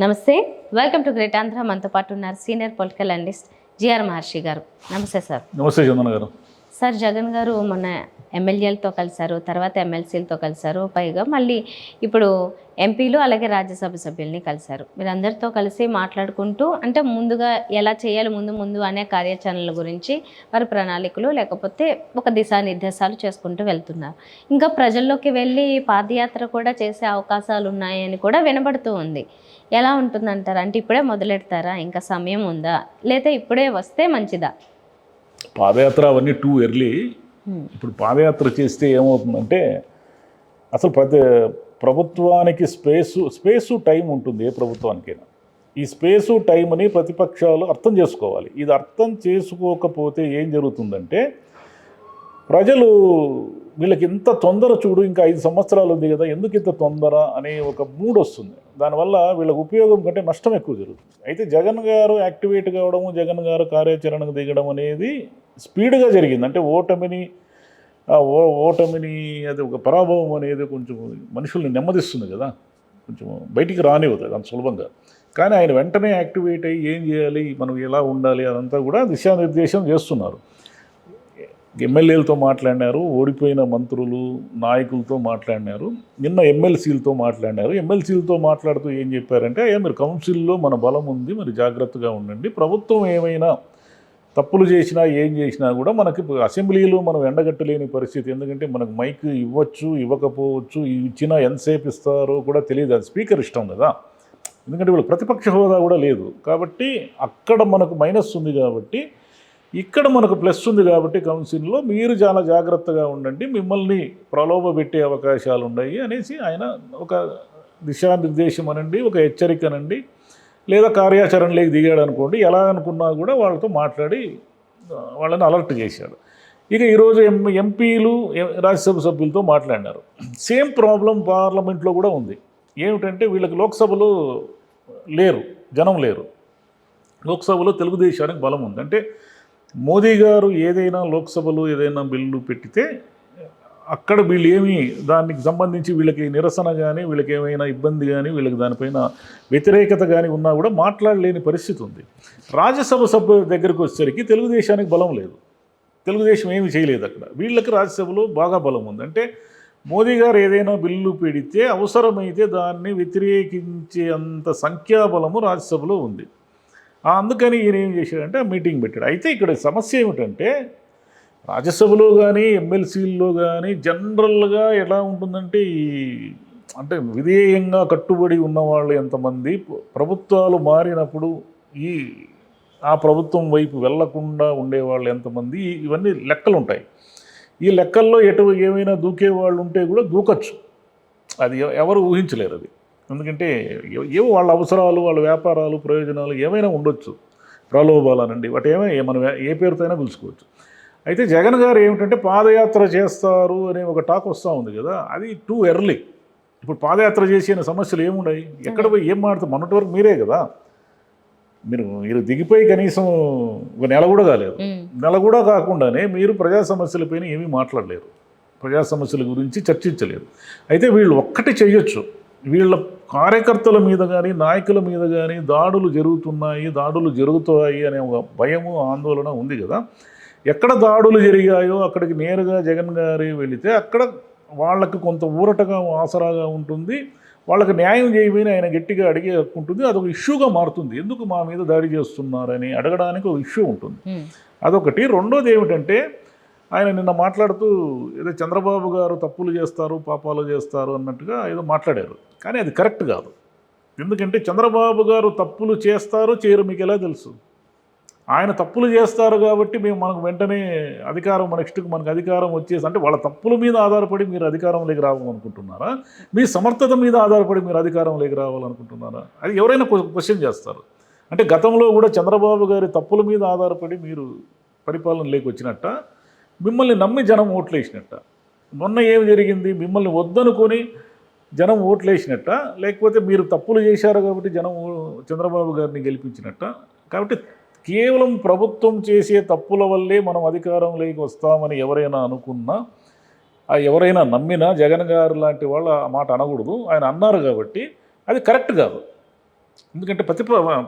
నమస్తే, welcome to great Andhra. మనతో పాటు ఉన్నారు సీనియర్ పొలిటికల్ అనలిస్ట్ జిఆర్ మహర్షి గారు. నమస్తే సార్. నమస్తే చందన గారు. సార్, జగన్ గారు మొన్న ఎమ్మెల్యేలతో కలిశారు, తర్వాత ఎమ్మెల్సీలతో కలిశారు, పైగా మళ్ళీ ఇప్పుడు ఎంపీలు అలాగే రాజ్యసభ సభ్యుల్ని కలిశారు. మీరందరితో కలిసి మాట్లాడుకుంటూ అంటే ముందుగా ఎలా చేయాలి ముందు అనే కార్యాచరణల గురించి వారి ప్రణాళికలు లేకపోతే ఒక దిశానిర్దేశాలు చేసుకుంటూ వెళ్తున్నారు. ఇంకా ప్రజల్లోకి వెళ్ళి పాదయాత్ర కూడా చేసే అవకాశాలు ఉన్నాయని కూడా వినబడుతూ ఉంది. ఎలా ఉంటుందంటారు? అంటే ఇప్పుడే మొదలెడతారా? ఇంకా సమయం ఉందా, లేదా ఇప్పుడే వస్తే మంచిదా? పాదయాత్ర అవన్నీ టూ ఎర్లీ. ఇప్పుడు పాదయాత్ర చేస్తే ఏమవుతుందంటే అసలు ప్రభుత్వానికి స్పేసు టైం ఉంటుంది. ఏ ప్రభుత్వానికైనా ఈ స్పేసు టైంని ప్రతిపక్షాలు అర్థం చేసుకోవాలి. ఇది అర్థం చేసుకోకపోతే ఏం జరుగుతుందంటే ప్రజలు వీళ్ళకి ఇంత తొందర చూడు, ఇంకా 5 సంవత్సరాలు ఉంది కదా, ఎందుకు ఇంత తొందర అనే ఒక మూడ్ వస్తుంది. దానివల్ల వీళ్ళకి ఉపయోగం కంటే నష్టం ఎక్కువ జరుగుతుంది. అయితే జగన్ గారు యాక్టివేట్ కావడము, జగన్ గారు కార్యాచరణకు దిగడం అనేది స్పీడ్గా జరిగింది. అంటే ఓటమిని అది ఒక పరాభవం అనేది కొంచెం మనుషుల్ని నెమ్మదిస్తుంది కదా, కొంచెం బయటికి రానివ్వదు అంత సులభంగా. కానీ ఆయన వెంటనే యాక్టివేట్ అయ్యి ఏం చేయాలి, మనం ఎలా ఉండాలి అదంతా కూడా దిశానిర్దేశం చేస్తున్నారు. ఎమ్మెల్యేలతో మాట్లాడినారు, ఓడిపోయిన మంత్రులు నాయకులతో మాట్లాడినారు, నిన్న ఎమ్మెల్సీలతో మాట్లాడినారు. ఎమ్మెల్సీలతో మాట్లాడుతూ ఏం చెప్పారంటే, అయ్యా మీరు కౌన్సిల్లో మన బలం ఉంది, మరి జాగ్రత్తగా ఉండండి, ప్రభుత్వం ఏమైనా తప్పులు చేసినా ఏం చేసినా కూడా మనకి అసెంబ్లీలో మనం ఎండగట్టలేని పరిస్థితి. ఎందుకంటే మనకు మైక్ ఇవ్వచ్చు, ఇవ్వకపోవచ్చు, ఇచ్చినా ఎంతసేపు ఇస్తారో కూడా తెలియదు. అది స్పీకర్ ఇష్టం కదా, ఎందుకంటే వీళ్ళు ప్రతిపక్ష హోదా కూడా లేదు. కాబట్టి అక్కడ మనకు మైనస్ ఉంది, కాబట్టి ఇక్కడ మనకు ప్లస్ ఉంది. కాబట్టి కౌన్సిల్లో మీరు చాలా జాగ్రత్తగా ఉండండి, మిమ్మల్ని ప్రలోభ పెట్టే అవకాశాలు ఉన్నాయి అనేసి ఆయన ఒక దిశానిర్దేశం అనండి, ఒక హెచ్చరికనండి, లేదా కార్యాచరణలోకి దిగాడు అనుకోండి, ఎలా అనుకున్నా కూడా వాళ్ళతో మాట్లాడి వాళ్ళని అలర్ట్ చేశాడు. ఇక ఈరోజు ఎంపీలు రాజ్యసభ సభ్యులతో మాట్లాడినారు. సేమ్ ప్రాబ్లం పార్లమెంట్లో కూడా ఉంది. ఏమిటంటే వీళ్ళకి లోక్సభలో లేరు, జనం లేరు. లోక్సభలో తెలుగుదేశానికి బలం ఉంది. అంటే మోదీ గారు ఏదైనా లోక్సభలో ఏదైనా బిల్లు పెట్టితే అక్కడ వీళ్ళు ఏమీ దానికి సంబంధించి వీళ్ళకి నిరసన కానీ, వీళ్ళకి ఏమైనా ఇబ్బంది కానీ, వీళ్ళకి దానిపైన వ్యతిరేకత కానీ ఉన్నా కూడా మాట్లాడలేని పరిస్థితి ఉంది. రాజ్యసభ సభ్యుల దగ్గరికి వచ్చేసరికి తెలుగుదేశానికి బలం లేదు, తెలుగుదేశం ఏమి చేయలేదు. అక్కడ వీళ్ళకి రాజ్యసభలో బాగా బలం ఉంది. అంటే మోదీ గారు ఏదైనా బిల్లు పెడితే అవసరమైతే దాన్ని వ్యతిరేకించే అంత సంఖ్యాబలము రాజ్యసభలో ఉంది. అందుకని ఈయన ఏం చేశాడంటే మీటింగ్ పెట్టాడు. అయితే ఇక్కడ సమస్య ఏమిటంటే రాజ్యసభలో కానీ ఎమ్మెల్సీల్లో కానీ జనరల్గా ఎలా ఉంటుందంటే అంటే విధేయంగా కట్టుబడి ఉన్నవాళ్ళు ఎంతమంది, ప్రభుత్వాలు మారినప్పుడు ఆ ప్రభుత్వం వైపు వెళ్లకుండా ఉండేవాళ్ళు ఎంతమంది, ఇవన్నీ లెక్కలు ఉంటాయి. ఈ లెక్కల్లో ఏమైనా దూకే వాళ్ళు ఉంటే కూడా దూకచ్చు. అది ఎవరు ఊహించలేరు. అది ఎందుకంటే ఏవో వాళ్ళ అవసరాలు, వాళ్ళ వ్యాపారాలు, ప్రయోజనాలు ఏమైనా ఉండొచ్చు, ప్రలోభాలనండి, వాటి మనం ఏ పేరుతో అయినా పిలుచుకోవచ్చు. అయితే జగన్ గారు ఏమిటంటే పాదయాత్ర చేస్తారు అనే ఒక టాక్ వస్తూ ఉంది కదా, అది టూ ఎర్లీ. ఇప్పుడు పాదయాత్ర చేసిన సమస్యలు ఏమున్నాయి, ఎక్కడ పోయి ఏం మాట్లాడుతూ, మొన్నటి వరకు మీరే కదా, మీరు దిగిపోయి కనీసం ఒక నెల కూడా కాలేదు. నెల కూడా కాకుండానే మీరు ప్రజా సమస్యలపైన ఏమీ మాట్లాడలేరు, ప్రజా సమస్యల గురించి చర్చించలేరు. అయితే వీళ్ళు ఒక్కటి చెయ్యొచ్చు, వీళ్ళ కార్యకర్తల మీద కానీ నాయకుల మీద కానీ దాడులు జరుగుతాయి అనే ఒక భయము, ఆందోళన ఉంది కదా. ఎక్కడ దాడులు జరిగాయో అక్కడికి నేరుగా జగన్ గారి వెళితే అక్కడ వాళ్ళకి కొంత ఊరటగా, ఆసరాగా ఉంటుంది. వాళ్ళకి న్యాయం చేయమని ఆయన గట్టిగా అడిగే హక్కు ఉంటుంది. అదొక ఇష్యూగా మారుతుంది. ఎందుకు మా మీద దాడి చేస్తున్నారని అడగడానికి ఒక ఇష్యూ ఉంటుంది, అదొకటి. రెండోది ఏమిటంటే ఆయన నిన్న మాట్లాడుతూ ఏదో చంద్రబాబు గారు తప్పులు చేస్తారు, పాపాలు చేస్తారు అన్నట్టుగా ఏదో మాట్లాడారు. కానీ అది కరెక్ట్ కాదు. ఎందుకంటే చంద్రబాబు గారు తప్పులు చేస్తారో చేయరు మీకు ఎలా తెలుసు? ఆయన తప్పులు చేస్తారు కాబట్టి మనకు వెంటనే అధికారం, నెక్స్ట్కి మనకు అధికారం వచ్చేసి, అంటే వాళ్ళ తప్పుల మీద ఆధారపడి మీరు అధికారంలోకి రావాలనుకుంటున్నారా, మీ సమర్థత మీద ఆధారపడి మీరు అధికారంలోకి రావాలనుకుంటున్నారా? అది ఎవరైనా క్వశ్చన్ చేస్తారు. అంటే గతంలో కూడా చంద్రబాబు గారి తప్పుల మీద ఆధారపడి మీరు పరిపాలనలోకి వచ్చినట్ట, మిమ్మల్ని నమ్మి జనం ఓట్లేసినట్ట? మొన్న ఏం జరిగింది, మిమ్మల్ని వద్దనుకొని జనం ఓట్లేసినట్ట, లేకపోతే మీరు తప్పులు చేశారు కాబట్టి జనం చంద్రబాబు గారిని గెలిపించినట్ట? కాబట్టి కేవలం ప్రభుత్వం చేసే తప్పుల వల్లే మనం అధికారంలోకి వస్తామని ఎవరైనా అనుకున్నా, ఎవరైనా నమ్మినా జగన్ గారు లాంటి వాళ్ళు ఆ మాట అనకూడదు. ఆయన అన్నారు కాబట్టి అది కరెక్ట్ కాదు. ఎందుకంటే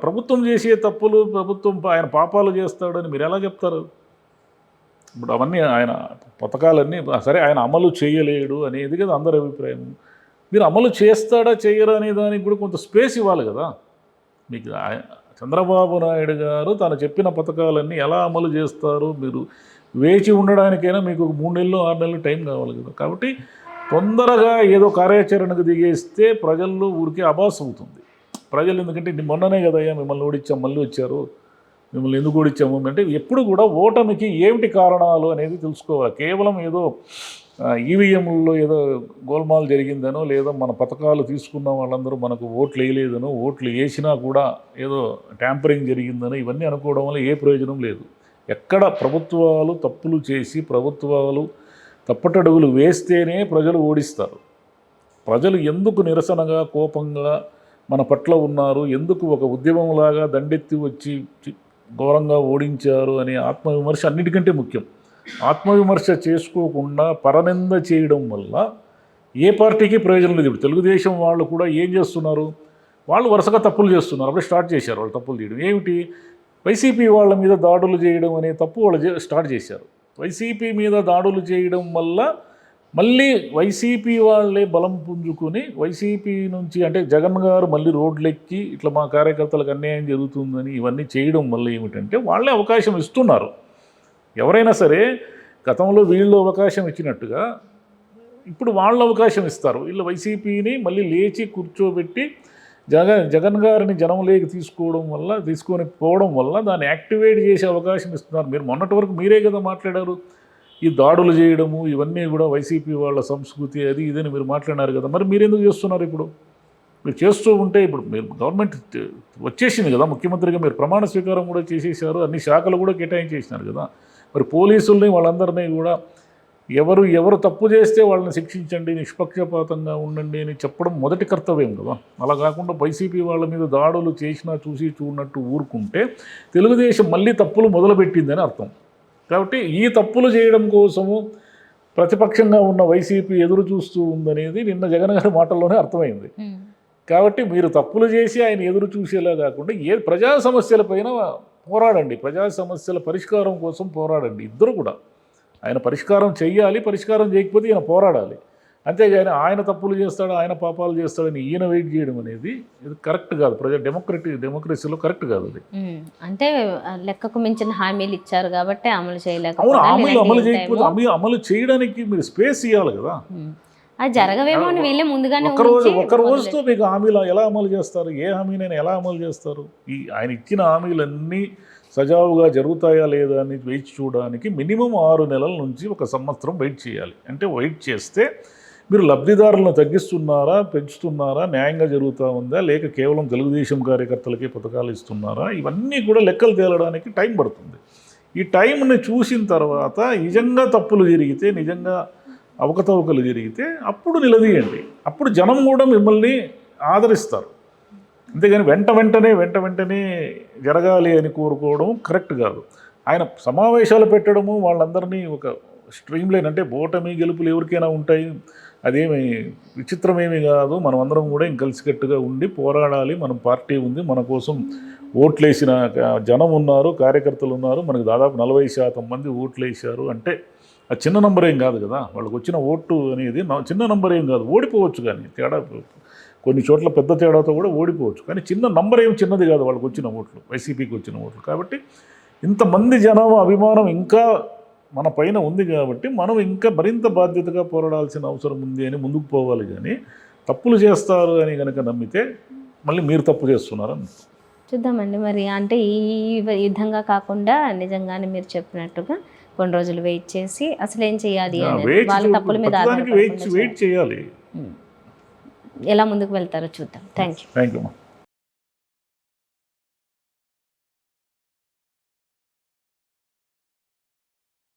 ప్రభుత్వం చేసే తప్పులు ప్రభుత్వం ఆయన పాపాలు చేస్తాడని మీరు ఎలా చెప్తారు? ఇప్పుడు అవన్నీ ఆయన పథకాలన్నీ సరే ఆయన అమలు చేయలేడు అనేది కదా అందరి అభిప్రాయం. మీరు అమలు చేస్తాడా చేయరా అనే దానికి కూడా కొంత స్పేస్ ఇవ్వాలి కదా. మీకు చంద్రబాబు నాయుడు గారు తను చెప్పిన పథకాలన్నీ ఎలా అమలు చేస్తారు, మీరు వేచి ఉండడానికైనా మీకు 3 నెలలు 6 నెలలు టైం కావాలి కదా. కాబట్టి తొందరగా ఏదో కార్యాచరణకు దిగేస్తే ప్రజల్లో ఊరికే అబాస్ అవుతుంది. ప్రజలు ఎందుకంటే మొన్ననే కదయ్యా మిమ్మల్ని ఓడించాం, మళ్ళీ వచ్చారు, మిమ్మల్ని ఎందుకు ఓడించాము అంటే ఎప్పుడు కూడా ఓటమికి ఏమిటి కారణాలు అనేది తెలుసుకోవాలి. కేవలం ఏదో ఈవీఎంలలో ఏదో గోల్మాల్ జరిగిందనో, లేదా మన పథకాలు తీసుకున్న వాళ్ళందరూ మనకు ఓట్లు వేయలేదనో, ఓట్లు వేసినా కూడా ఏదో ట్యాంపరింగ్ జరిగిందనో ఇవన్నీ అనుకోవడం వల్ల ఏ ప్రయోజనం లేదు. ఎక్కడ ప్రభుత్వాలు తప్పులు చేసి ప్రభుత్వాలు తప్పటడుగులు వేస్తేనే ప్రజలు ఓడిస్తారు. ప్రజలు ఎందుకు నిరసనగా కోపంగా మన పట్ల ఉన్నారు, ఎందుకు ఒక ఉద్యమంలాగా దండెత్తి వచ్చి ఘోరంగా ఓడించారు అనే ఆత్మవిమర్శ అన్నిటికంటే ముఖ్యం. ఆత్మవిమర్శ చేసుకోకుండా పరనింద చేయడం వల్ల ఏ పార్టీకి ప్రయోజనం లేదు. ఇప్పుడు తెలుగుదేశం వాళ్ళు కూడా ఏం చేస్తున్నారు, వాళ్ళు వరుసగా తప్పులు చేస్తున్నారు. అప్పుడే స్టార్ట్ చేశారు వాళ్ళు తప్పులు చేయడం. ఏమిటి, వైసీపీ వాళ్ళ మీద దాడులు చేయడం అనే తప్పు వాళ్ళు స్టార్ట్ చేశారు. వైసీపీ మీద దాడులు చేయడం వల్ల మళ్ళీ వైసీపీ వాళ్ళే బలం పుంజుకొని వైసీపీ నుంచి అంటే జగన్ గారు మళ్ళీ రోడ్లెక్కి ఇట్లా మా కార్యకర్తలకు అన్యాయం జరుగుతుందని ఇవన్నీ చేయడం వల్ల ఏమిటంటే వాళ్ళే అవకాశం ఇస్తున్నారు. ఎవరైనా సరే గతంలో వీళ్ళు అవకాశం ఇచ్చినట్టుగా ఇప్పుడు వాళ్ళు అవకాశం ఇస్తారు. వీళ్ళు వైసీపీని మళ్ళీ లేచి కూర్చోబెట్టి జగన్ గారిని జనంలోకి తీసుకొని పోవడం వల్ల దాన్ని యాక్టివేట్ చేసే అవకాశం ఇస్తున్నారు. మీరు మొన్నటి వరకు మీరే కదా మాట్లాడారు, ఈ దాడులు చేయడము ఇవన్నీ కూడా వైసీపీ వాళ్ళ సంస్కృతి అది ఇదని మీరు మాట్లాడారు కదా. మరి మీరు ఎందుకు చేస్తున్నారు? ఇప్పుడు మీరు చేస్తూ ఉంటే ఇప్పుడు మీరు గవర్నమెంట్ వచ్చేసింది కదా, ముఖ్యమంత్రిగా మీరు ప్రమాణ స్వీకారం కూడా చేసేసారు, అన్ని శాఖలు కూడా కేటాయించేసినారు కదా. మరి పోలీసుల్ని వాళ్ళందరినీ కూడా ఎవరు తప్పు చేస్తే వాళ్ళని శిక్షించండి, నిష్పక్షపాతంగా ఉండండి అని చెప్పడం మొదటి కర్తవ్యం కదా. అలా కాకుండా వైసీపీ వాళ్ళ మీద దాడులు చేసినా చూసి చూడనట్టు ఊరుకుంటే తెలుగుదేశం మళ్ళీ తప్పులు మొదలుపెట్టిందని అర్థం. కాబట్టి ఈ తప్పులు చేయడం కోసము ప్రతిపక్షంగా ఉన్న వైసీపీ ఎదురు చూస్తూ ఉందనేది నిన్న జగన్ గారి మాటల్లోనే అర్థమైంది. కాబట్టి మీరు తప్పులు చేసి ఆయన ఎదురు చూసేలా కాకుండా ప్రజా సమస్యలపైన పోరాడండి, ప్రజా సమస్యల పరిష్కారం కోసం పోరాడండి. ఇద్దరు కూడా ఆయన పరిష్కారం చెయ్యాలి, పరిష్కారం చేయకపోతే ఈయన పోరాడాలి. అంతేగాని ఆయన తప్పులు చేస్తాడు, ఆయన పాపాలు చేస్తాడని ఈయన వెయిట్ చేయడం అనేది ఇది కరెక్ట్ కాదు. డెమోక్రసీలో కరెక్ట్ కాదు అది. అంటే లెక్కకు మించిన హామీలు ఇచ్చారు కాబట్టి అమలు అవును, హామీలు అమలు చేయకపోతే అమలు చేయడానికి మీరు స్పేస్ ఇవ్వాలి కదా. అది జరగవేమో అని వీళ్ళే ముందుగానే ఒక రోజుతో మీకు హామీలు ఎలా అమలు చేస్తారు? ఏ హామీనైనా ఎలా అమలు చేస్తారు? ఆయన ఇచ్చిన హామీలన్నీ సజావుగా జరుగుతాయా లేదా అని వెయిట్ చూడడానికి మినిమం 6 నెలల నుంచి 1 సంవత్సరం వెయిట్ చేయాలి. అంటే వెయిట్ చేస్తే మీరు లబ్ధిదారులను తగ్గిస్తున్నారా, పెంచుతున్నారా, న్యాయంగా జరుగుతూ ఉందా, లేక కేవలం తెలుగుదేశం కార్యకర్తలకి పథకాలు ఇస్తున్నారా, ఇవన్నీ కూడా లెక్కలు తేలడానికి టైం పడుతుంది. ఈ టైంని చూసిన తర్వాత నిజంగా తప్పులు జరిగితే, నిజంగా అవకతవకలు జరిగితే అప్పుడు నిలదీయండి. అప్పుడు జనం కూడా మిమ్మల్ని ఆదరిస్తారు. అంతేగాని వెంటనే జరగాలి అని కోరుకోవడం కరెక్ట్ కాదు. ఆయన సమావేశాలు పెట్టడము, వాళ్ళందరినీ ఒక స్ట్రీమ్లైన్ అంటే ఓటమి గెలుపులు ఎవరికైనా ఉంటాయి, అదేమి విచిత్రమేమీ కాదు. మనం అందరం కూడా కలిసికట్టుగా ఉండి పోరాడాలి. మన పార్టీ ఉంది, మన కోసం ఓట్లేసిన జనం ఉన్నారు, కార్యకర్తలు ఉన్నారు. మనకు దాదాపు 40% మంది ఓట్లేసారు అంటే అది చిన్న నంబర్ ఏం కాదు కదా. వాళ్ళకి వచ్చిన ఓటు అనేది చిన్న నంబర్ ఏం కాదు. ఓడిపోవచ్చు, కానీ తేడా కొన్ని చోట్ల పెద్ద తేడాతో కూడా ఓడిపోవచ్చు, కానీ చిన్న నంబర్ ఏం చిన్నది కాదు వాళ్ళకి వచ్చిన ఓట్లు, వైసీపీకి వచ్చిన ఓట్లు. కాబట్టి ఇంతమంది జనం అభిమానం ఇంకా మన పైన ఉంది కాబట్టి మనం ఇంకా మరింత బాధ్యతగా పోరాడాల్సిన అవసరం ఉంది అని ముందుకు పోవాలి. కానీ తప్పులు చేస్తారు అని కనుక నమ్మితే మళ్ళీ మీరు తప్పు చేస్తున్నారని చూద్దామండి. మరి అంటే ఈ విధంగా కాకుండా నిజంగానే మీరు చెప్పినట్టుగా కొన్ని రోజులు వెయిట్ చేసి అసలు ఏం చేయాలి వాళ్ళ తప్పుల మీద వెయిట్ చేయాలి. ఎలా ముందుకు వెళ్తారో చూద్దాం. Thank you.